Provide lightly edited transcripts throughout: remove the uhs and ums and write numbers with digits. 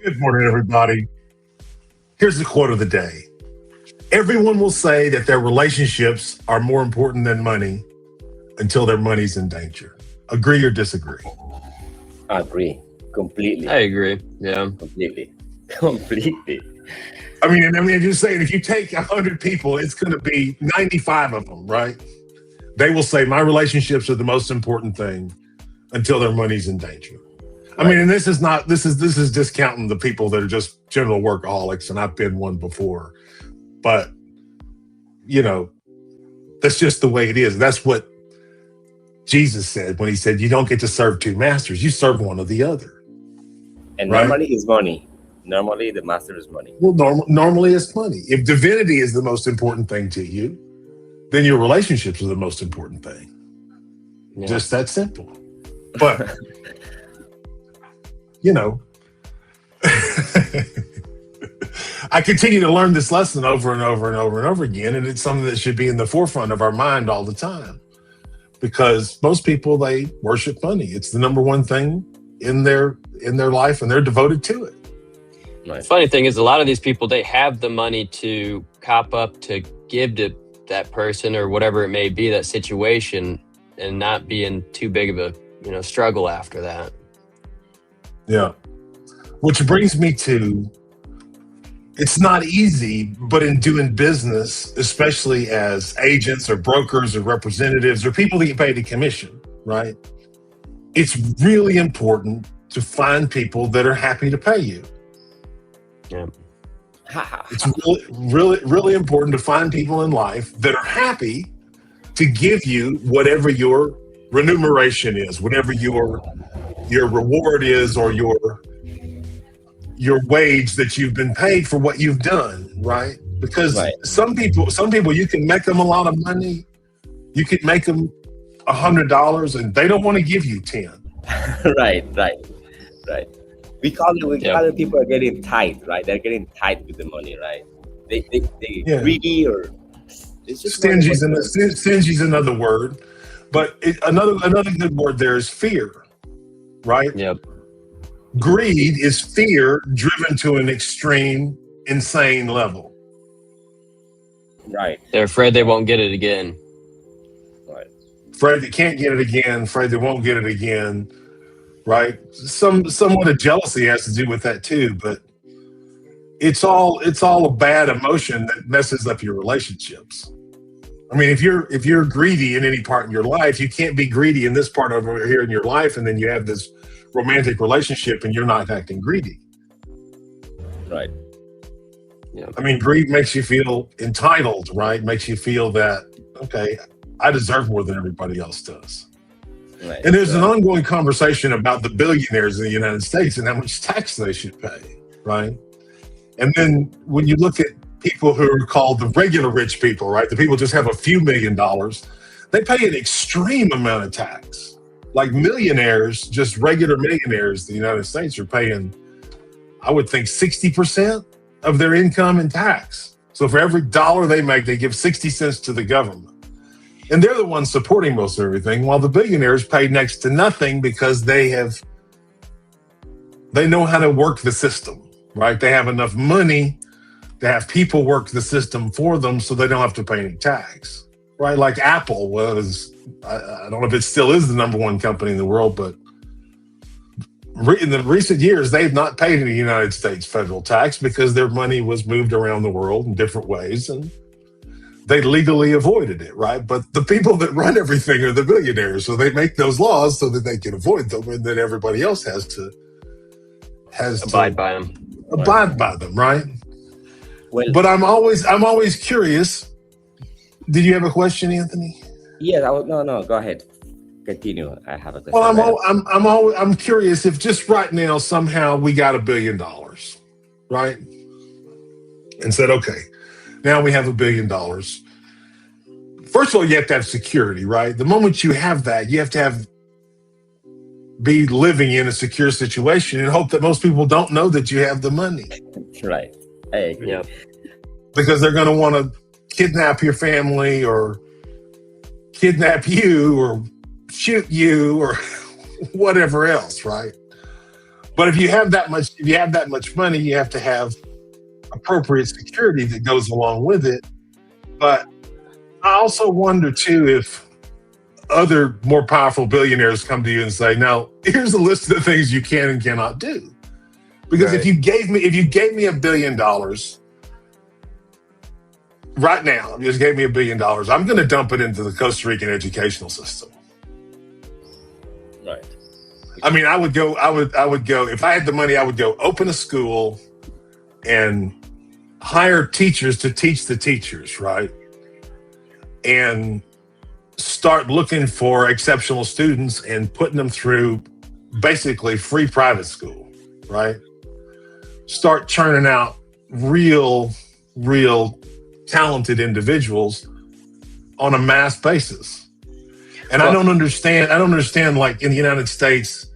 Good morning, everybody. Here's the quote of the day. Everyone will say that their relationships are more important than money until their money's in danger. Agree or disagree? Agree. I Completely. agree. Yeah. Completely. Completely. I mean, just saying, if you take 100 people, it's going to be 95 of them, right? They will say, my relationships are the most important thing until their money's in danger. I mean, Right. and this is discounting the people that are just general workaholics, and I've been one before. But, you know, that's just the way it is. That's what Jesus said when he said, you don't get to serve two masters. You serve one or the other, And right? normally it's money. Normally the master is money. Well, normally it's money. If divinity is the most important thing to you, then your relationships are the most important thing. Yeah. Just that simple. But, you know, I continue to learn this lesson over and over and over and over again. And it's something that should be in the forefront of our mind all the time. Because most people, they worship money. It's the number one thing in their life, and they're devoted to it. Right. Funny thing is, a lot of these people, they have the money to cop up to give to that person or whatever it may be, that situation, and not be in too big of a struggle after that. Yeah. Which brings me to, it's not easy, but in doing business, especially as agents or brokers or representatives or people that get paid a commission, right? It's really important to find people that are happy to pay you. Yeah. It's really important to find people in life that are happy to give you whatever your remuneration is, whatever your reward is, or your wage that you've been paid for what you've done, right? Because Right. some people you can make them a lot of money. You can make them $100 and they don't want to give you 10. Right. We call Yeah. it people are getting tight, right? They're getting tight with the money, right? They Yeah. greedy, or it's just Stingy's another word, but another good word there is fear, right? Yep. Greed is fear driven to an extreme, insane level. right. They're afraid they won't get it again. Right. Afraid they can't get it again, afraid they won't get it again, right? Somewhat of jealousy has to do with that too, but it's all a bad emotion that messes up your relationships. I mean, if you're greedy in any part in your life, you can't be greedy in this part over here in your life, and then you have this romantic relationship and you're not acting greedy. Right. Yeah. I mean, greed makes you feel entitled, right? Makes you feel that, okay, I deserve more than everybody else does. Right. And there's an ongoing conversation about the billionaires in the United States and how much tax they should pay, right? And then when you look at people who are called the regular rich people, right? The people just have a few $1 million, they pay an extreme amount of tax. Like millionaires, just regular millionaires, the United States are paying, I would think, 60% of their income in tax. So for every dollar they make, they give 60 cents to the government. And they're the ones supporting most of everything, while the billionaires pay next to nothing because they know how to work the system, right? They have enough money to have people work the system for them so they don't have to pay any tax, right? Like Apple was, I don't know if it still is the number one company in the world, but in the recent years, they've not paid any United States federal tax because their money was moved around the world in different ways and they legally avoided it, right? But the people that run everything are the billionaires, so they make those laws so that they can avoid them, and then everybody else has to Abide by them. abide by them, right? Well, But I'm always curious. Did you have a question, Anthony? yes. No. Go ahead. Continue. I have a question. Well, I'm curious if just right now somehow we got $1 billion, right? And said, okay, now we have $1 billion. First of all, you have to have security, right? The moment you have that, you have to be living in a secure situation and hope that most people don't know that you have the money, Right. I agree. Yep. because they're going to want to kidnap your family or kidnap you or shoot you or whatever else, right? But if you have that much money, you have to have appropriate security that goes along with it. But I also wonder too if other more powerful billionaires come to you and say, "Now, here's a list of the things you can and cannot do." Because Right. if you gave me $1 billion right now, just gave me $1 billion, I'm going to dump it into the Costa Rican educational system. Right. I mean, I would go if I had the money, I would go open a school and hire teachers to teach the teachers, right? And start looking for exceptional students and putting them through basically free private school, right? Start churning out real talented individuals on a mass basis. And I don't understand, like in the United States,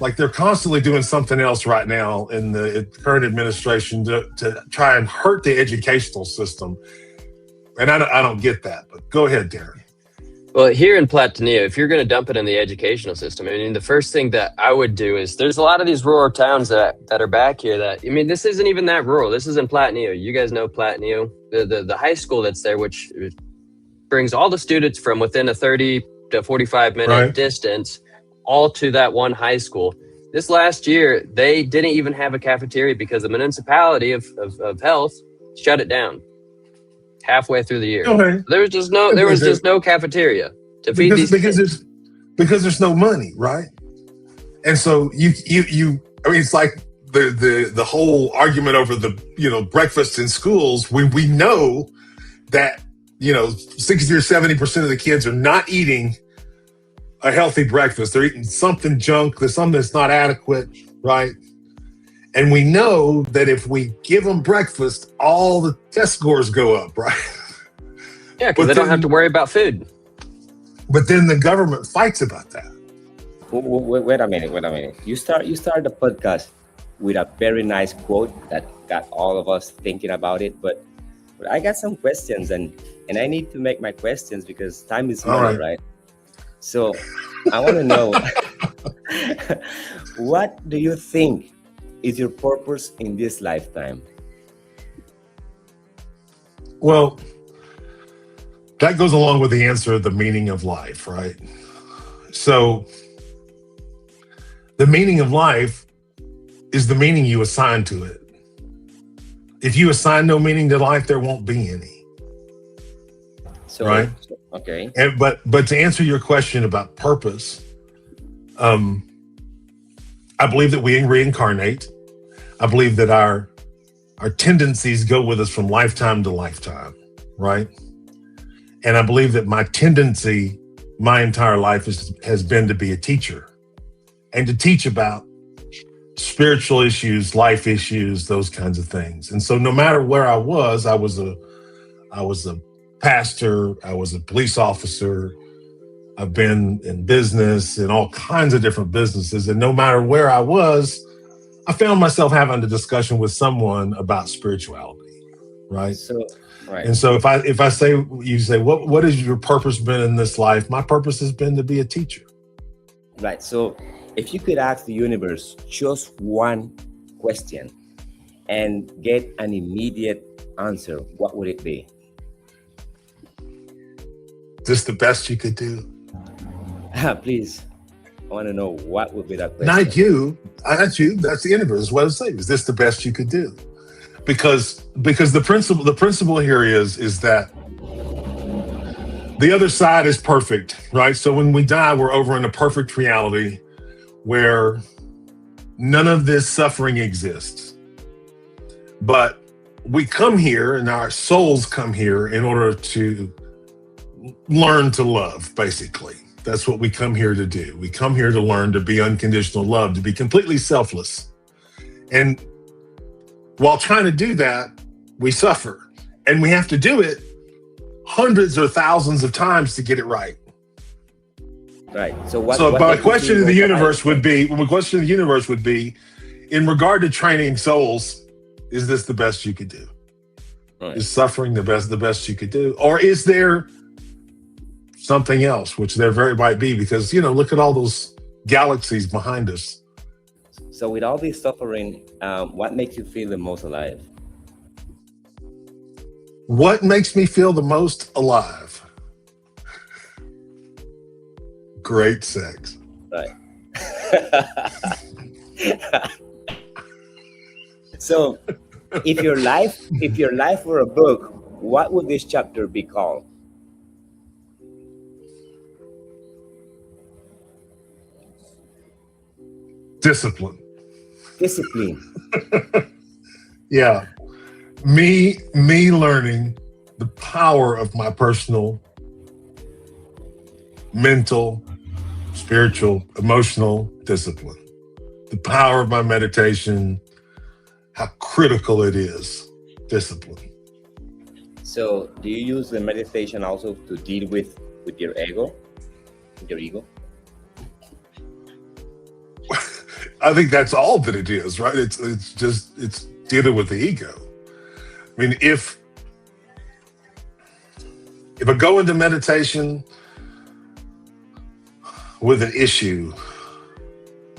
like they're constantly doing something else right now in the current administration to try and hurt the educational system. And I don't get that, but go ahead, Darin. Well, here in Platanillo, if you're going to dump it in the educational system, I mean, the first thing that I would do is there's a lot of these rural towns that are back here that, I mean, this isn't even that rural. This is in Platanillo. You guys know Platanillo, the high school that's there, which brings all the students from within a 30 to 45 minute distance all to that one high school. This last year, they didn't even have a cafeteria because the municipality of health shut it down halfway through the year. Okay. There was just no cafeteria to feed these kids. Because there's no money, right? And so you I mean, it's like the whole argument over the breakfast in schools. We know that 60 or 70% of the kids are not eating a healthy breakfast. They're eating something junk. There's something that's not adequate, right? And we know that if we give them breakfast, all the test scores go up, right? Yeah, because they don't have to worry about food. But then the government fights about that. Wait a minute. You start the podcast with a very nice quote that got all of us thinking about it. But I got some questions, and I need to make my questions because time is money, right? So I want to know, what do you think is your purpose in this lifetime? Well, that goes along with the answer of the meaning of life, right? So the meaning of life is the meaning you assign to it. If you assign no meaning to life, there won't be any. So, right? Okay. But to answer your question about purpose, I believe that we reincarnate. I believe that our tendencies go with us from lifetime to lifetime, right? And I believe that my tendency, my entire life has been to be a teacher and to teach about spiritual issues, life issues, those kinds of things. And so no matter where I was a pastor, I was a police officer, I've been in business, in all kinds of different businesses. And no matter where I was, I found myself having a discussion with someone about spirituality, right? So, right. And so if I say, you say, what has your purpose been in this life? My purpose has been to be a teacher. Right. So if you could ask the universe just one question and get an immediate answer, what would it be? Is this the best you could do? Please. I want to know what would be that question. Not you. That's you. That's the universe. What does it say? Is this the best you could do? Because the principle here is that the other side is perfect, right? So when we die, we're over in a perfect reality where none of this suffering exists. But we come here and our souls come here in order to learn to love, basically. That's what we come here to do. We come here to learn to be unconditional love, to be completely selfless. And while trying to do that, we suffer. And we have to do it hundreds or thousands of times to get it right. Right. So my question to the universe would be, in regard to training souls, is this the best you could do? Right. Is suffering the best you could do? Or is there something else, which there very might be, because look at all those galaxies behind us. So with all this suffering, what makes you feel the most alive? What makes me feel the most alive? Great sex. Right. So if your life were a book, what would this chapter be called? Discipline. Discipline. Yeah. Me learning the power of my personal, mental, spiritual, emotional discipline. The power of my meditation, how critical it is. Discipline. So do you use the meditation also to deal with your ego? With your ego? I think that's all that it is, right? It's dealing with the ego. I mean, if I go into meditation with an issue,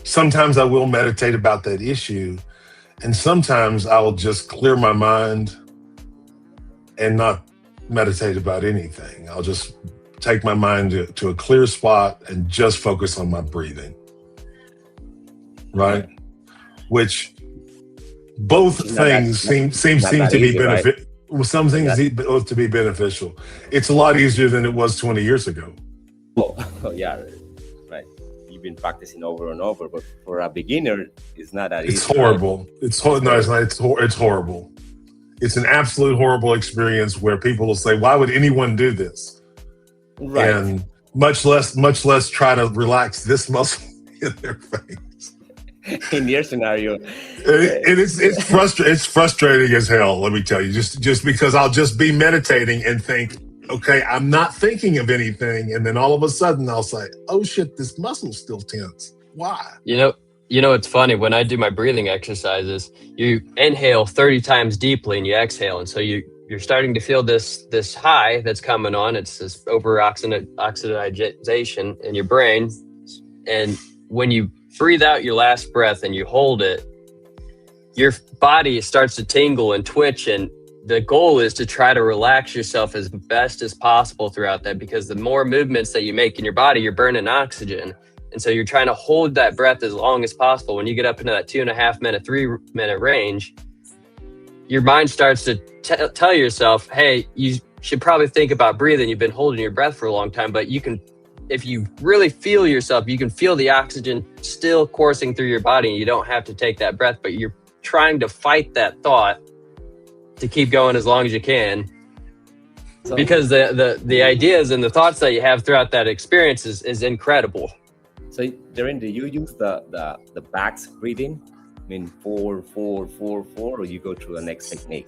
sometimes I will meditate about that issue, and sometimes I'll just clear my mind and not meditate about anything. I'll just take my mind to a clear spot and just focus on my breathing. Right? Which both things seem to be beneficial. Right? Some things both to be beneficial. It's a lot easier than it was 20 years ago. Oh, yeah, right. You've been practicing over and over, but for a beginner, it's not that easy. It's horrible. Right? It's horrible. It's an absolute horrible experience where people will say, "Why would anyone do this?" Right. And much less try to relax this muscle in their face. In your scenario, it's frustrating as hell. Let me tell you, just because I'll just be meditating and think, okay, I'm not thinking of anything, and then all of a sudden I'll say, oh shit, this muscle's still tense. Why? You know, it's funny when I do my breathing exercises. You inhale 30 times deeply and you exhale, and so you're starting to feel this high that's coming on. It's this oxidization in your brain, and when you breathe out your last breath and you hold it, your body starts to tingle and twitch, and the goal is to try to relax yourself as best as possible throughout that, because the more movements that you make in your body, you're burning oxygen, and so you're trying to hold that breath as long as possible. When you get up into that 2.5 minute, 3 minute range, your mind starts to tell yourself, hey, you should probably think about breathing. You've been holding your breath for a long time, but you can, if you really feel yourself, you can feel the oxygen still coursing through your body, and you don't have to take that breath, but you're trying to fight that thought to keep going as long as you can. So, because the ideas and the thoughts that you have throughout that experience is incredible. So Darin, do you use the box breathing? I mean, 4, 4, 4, 4, or you go through the next technique?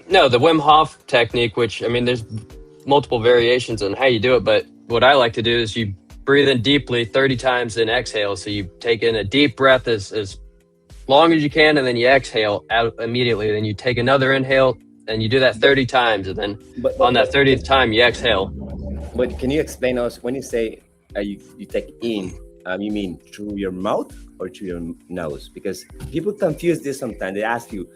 No, the Wim Hof technique, which, I mean, there's multiple variations on how you do it, but what I like to do is you breathe in deeply 30 times and exhale. So you take in a deep breath as long as you can, and then you exhale out immediately. Then you take another inhale, and you do that 30 times, and then on that 30th time, you exhale. But can you explain us, when you say you take in, you mean through your mouth or through your nose? Because people confuse this sometimes. They ask you,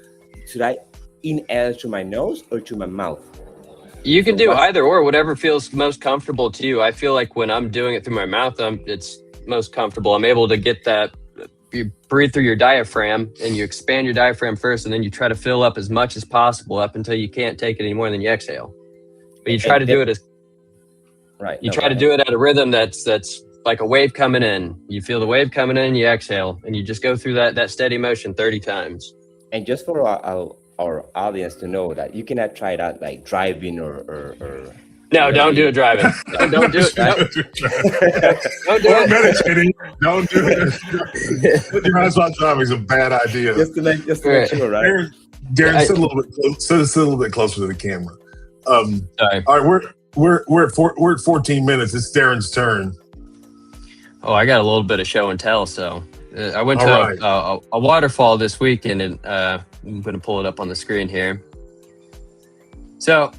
should I inhale through my nose or through my mouth? You can do either or, whatever feels most comfortable to you. I feel like when I'm doing it through my mouth, it's most comfortable. I'm able to get that. You breathe through your diaphragm, and you expand your diaphragm first, and then you try to fill up as much as possible up until you can't take it anymore, and then you exhale. But you try to do it as right. You try to do it at a rhythm that's like a wave coming in. You feel the wave coming in, you exhale, and you just go through that steady motion 30 times. And just for our audience to know that you cannot try that like driving or no, don't do it driving. Don't do it. Don't do it. Meditating. Don't do it. Put your eyes on driving is a bad idea. Just to make sure, right? Darin, sit a little bit closer to the camera. All right, we're at 14 minutes. It's Darin's turn. Oh, I got a little bit of show and tell. So I went to a waterfall this weekend, and I'm going to pull it up on the screen here. So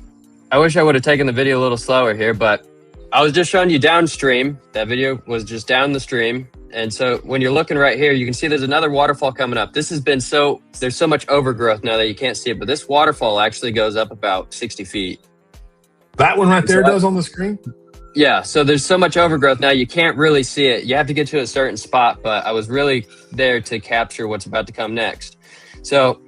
I wish I would have taken the video a little slower here, but I was just showing you downstream. That video was just down the stream, And so when you're looking right here, you can see there's another waterfall coming up. This has been there's so much overgrowth now that you can't see it, but this waterfall actually goes up about 60 feet. That one right there does on the screen? Yeah, so there's so much overgrowth now you can't really see it. You have to get to a certain spot, but I was really there to capture what's about to come next. So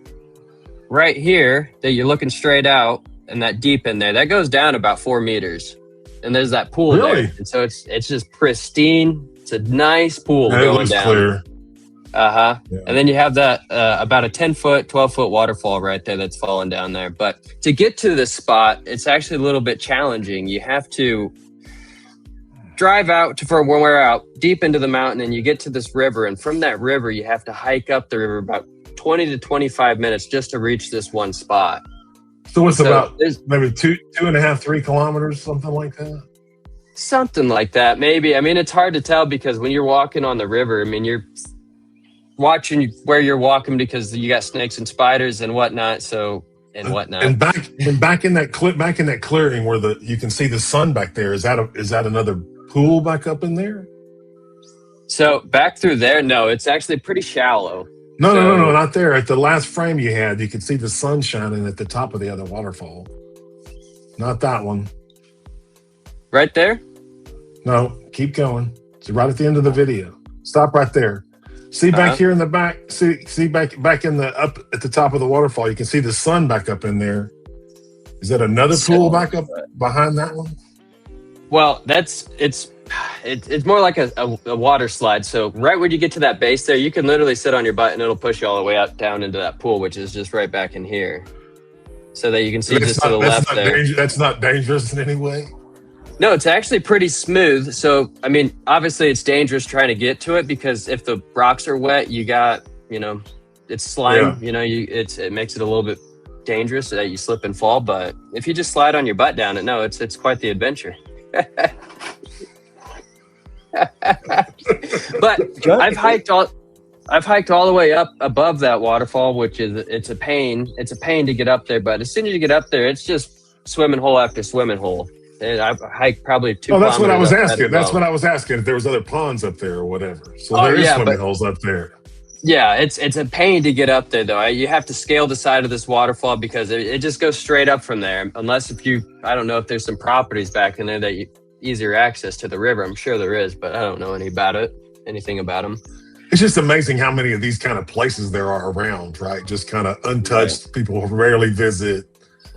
right here, that you're looking straight out and that deep in there, that goes down about 4 meters. And there's that pool there. And so it's just pristine. It's a nice pool going down. Clear. Yeah. Yeah. And then you have that about a 10-foot, 12-foot waterfall right there that's falling down there. But to get to this spot, it's actually a little bit challenging. You have to drive out from where we're out deep into the mountain, and you get to this river. And from that river, you have to hike up the river about 20 to 25 minutes just to reach this one spot. So it's about maybe 2.5, 3 kilometers, something like that? Something like that, maybe. I mean, it's hard to tell because when you're walking on the river, I mean, you're watching where you're walking because you got snakes and spiders and whatnot. And back in that clearing where you can see the sun back there. Is that another pool back up in there? So back through there, no, it's actually pretty shallow. No, not there. At the last frame you had, you could see the sun shining at the top of the other waterfall. Not that one. Right there? No, keep going. So right at the end of the video. Stop right there. See back here in the back. See back in up at the top of the waterfall. You can see the sun back up in there. Is that another pool back up behind that one? Well, it's more like a water slide. So right when you get to that base there, you can literally sit on your butt and it'll push you all the way out down into that pool, which is just right back in here. So that you can see just to the left there. That's not dangerous in any way? No, it's actually pretty smooth. So, I mean, obviously it's dangerous trying to get to it because if the rocks are wet, you got, it's slime, it makes it a little bit dangerous that you slip and fall. But if you just slide on your butt down it, no, it's quite the adventure. But I've hiked all the way up above that waterfall, which is it's a pain to get up there. But as soon as you get up there, it's just swimming hole after swimming hole. And I've hiked probably 2 kilometers. That's what I was asking. That's what I was asking. If there was other ponds up there or whatever. So there is swimming holes up there. Yeah, it's a pain to get up there though. You have to scale the side of this waterfall because it just goes straight up from there. Unless I don't know if there's some properties back in there that easier access to the river. I'm sure there is, but I don't know anything about them. It's just amazing how many of these kind of places there are around, right? Just kind of untouched. Right. People rarely visit.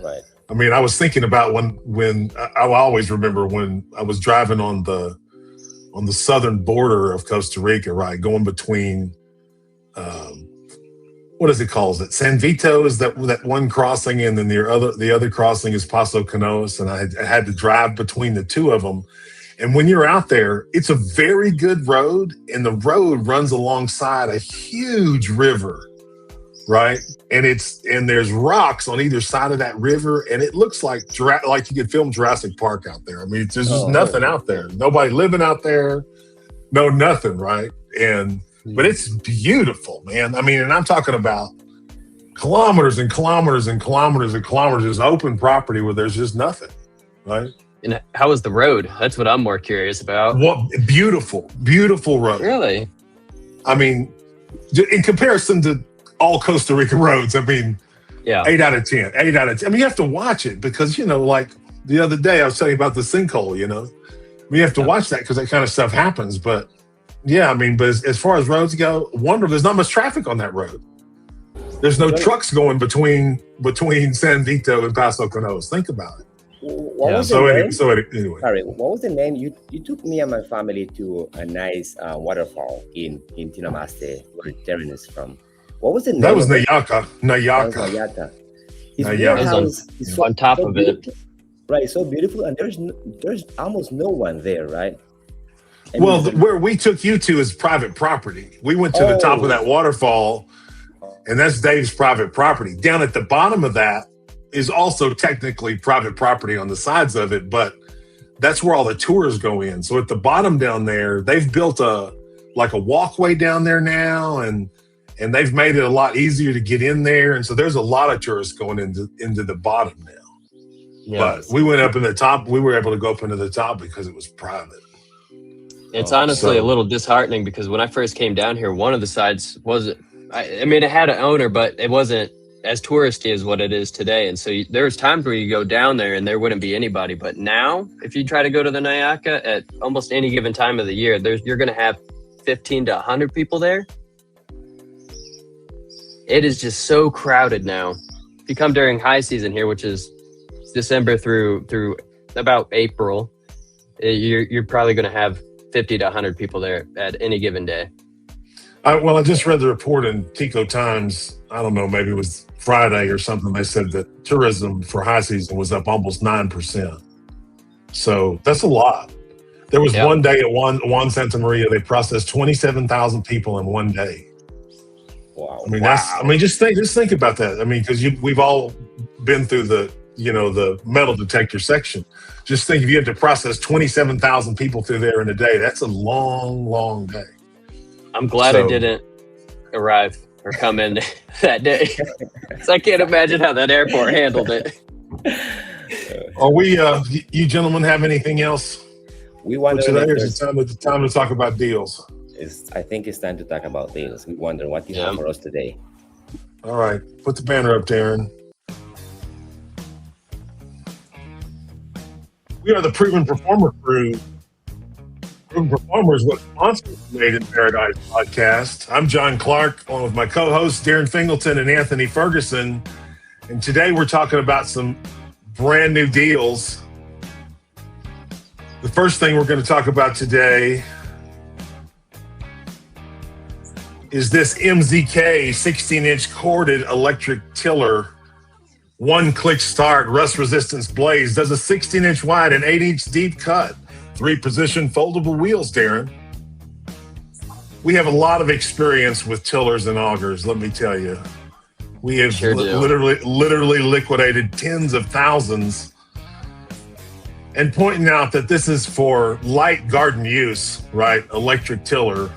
Right. I mean, I was thinking about when I always remember when I was driving on the southern border of Costa Rica, right? Going between, what is it called? Is it San Vito is that one crossing, and then the other crossing is Paso Canoas, and I had to drive between the two of them. And when you're out there, it's a very good road, and the road runs alongside a huge river, right? And there's rocks on either side of that river, and it looks like you could film Jurassic Park out there. I mean, there's just nothing out there. Nobody living out there. No, nothing, right? But it's beautiful, man. I mean, and I'm talking about kilometers and kilometers and kilometers and kilometers of open property where there's just nothing, right? And how was the road? That's what I'm more curious about. Well, beautiful road. Really? I mean, in comparison to all Costa Rica roads, I mean, 8 out of 10. I mean, you have to watch it because, like the other day I was telling you about the sinkhole, you have to watch that because that kind of stuff happens. But yeah, I mean, but as far as roads go, there's not much traffic on that road. There's no trucks going between San Vito and Paso Canoas. Think about it. What was so the anyway, name? Sorry, what was the name? You took me and my family to a nice waterfall in Tinamaste, where Darin is from. What was the name? That was Nayaka. It's on top of it. Right, so beautiful, and there's almost no one there, right? Where we took you to is private property. We went to the top of that waterfall, and that's Dave's private property. Down at the bottom of that is also technically private property on the sides of it, but that's where all the tours go in. So at the bottom down there, they've built a walkway down there now, and they've made it a lot easier to get in there. And so there's a lot of tourists going into the bottom now. Yeah. But we went up in the top. We were able to go up into the top because it was private. It's Oh, honestly a So, little disheartening because when I first came down here, one of the sides wasn't. I mean, it had an owner, but it wasn't as touristy as what it is today. And so there was times where you go down there and there wouldn't be anybody. But now, if you try to go to the Nayaka at almost any given time of the year, you're going to have 15 to 100 people there. It is just so crowded now. If you come during high season here, which is December through about April, you're probably going to have 50 to 100 people there at any given day. I just read the report in Tico Times. I don't know, maybe it was Friday or something. They said that tourism for high season was up almost 9%. So that's a lot. There was Yep. one day at Juan Santa Maria, they processed 27,000 people in one day. wow. I mean, just think about that. I mean, because we've all been through the metal detector section. Just think if you had to process 27,000 people through there in a day, that's a long, long day. I'm glad I didn't arrive or come in that day. So I can't imagine how that airport handled it. Are we, you gentlemen have anything else We for wonder today, if or is there's, it time to talk about deals? I think it's time to talk about deals. We wonder what you have for us today. All right, put the banner up, Darin. We are the Proven Performer Crew. Proven Performer is what sponsors Made in Paradise podcast. I'm John Clark, along with my co-hosts Darin Fingleton and Anthony Ferguson. And today we're talking about some brand new deals. The first thing we're going to talk about today is this MZK 16-inch corded electric tiller. One-click start, rust resistance blades, does a 16-inch wide and 8-inch deep cut. 3-position foldable wheels, Darin. We have a lot of experience with tillers and augers, let me tell you. We have Sure do. literally liquidated tens of thousands. And pointing out that this is for light garden use, right? Electric tiller,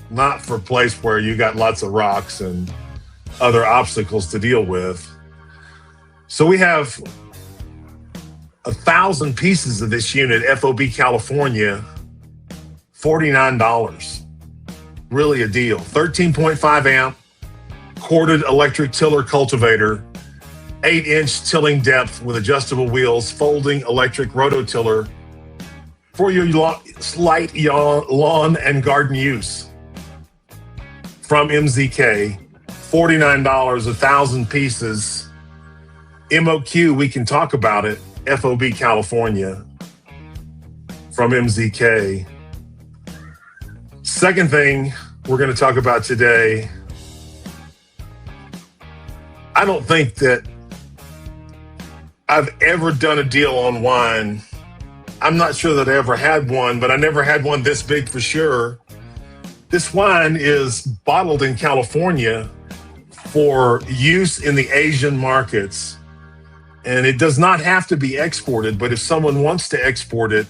not for a place where you got lots of rocks and other obstacles to deal with. So we have 1,000 pieces of this unit, FOB California, $49. Really a deal. 13.5 amp, corded electric tiller cultivator, 8-inch tilling depth with adjustable wheels, folding electric rototiller for your light lawn and garden use. From MZK, $49, 1,000 pieces. MOQ, we can talk about it. FOB California from MZK. Second thing we're going to talk about today, I don't think that I've ever done a deal on wine. I'm not sure that I ever had one, but I never had one this big for sure. This wine is bottled in California for use in the Asian markets. And it does not have to be exported, but if someone wants to export it,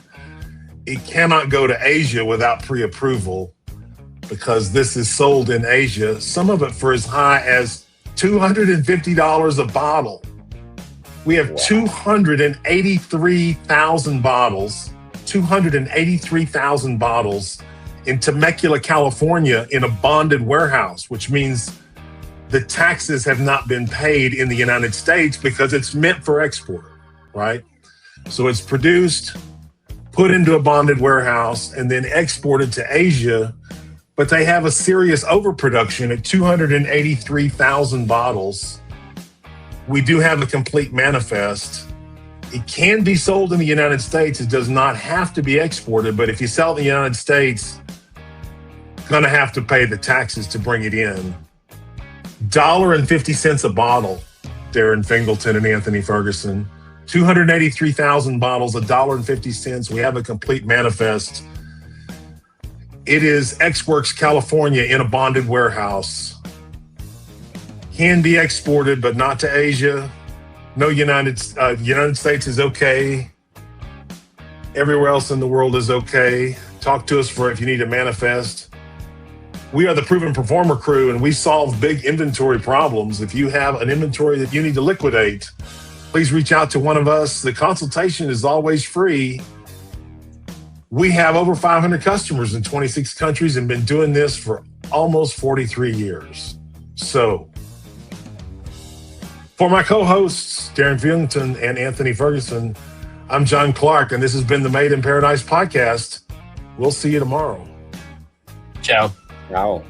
it cannot go to Asia without pre-approval because this is sold in Asia, some of it for as high as $250 a bottle. We have 283,000 bottles in Temecula, California in a bonded warehouse, which means the taxes have not been paid in the United States because it's meant for export, right? So it's produced, put into a bonded warehouse, and then exported to Asia. But they have a serious overproduction at 283,000 bottles. We do have a complete manifest. It can be sold in the United States. It does not have to be exported. But if you sell it in the United States, you're going to have to pay the taxes to bring it in. $1.50 a bottle, Darin Fingleton and Anthony Ferguson. 283,000 bottles, $1.50. We have a complete manifest. It is X-Works California in a bonded warehouse. Can be exported, but not to Asia. No, United States is okay. Everywhere else in the world is okay. Talk to us for if you need a manifest. We are the Proven Performer Crew, and we solve big inventory problems. If you have an inventory that you need to liquidate, please reach out to one of us. The consultation is always free. We have over 500 customers in 26 countries and been doing this for almost 43 years. So, for my co-hosts, Darin Fieldington and Anthony Ferguson, I'm John Clark, and this has been the Made in Paradise podcast. We'll see you tomorrow. Ciao. Ciao.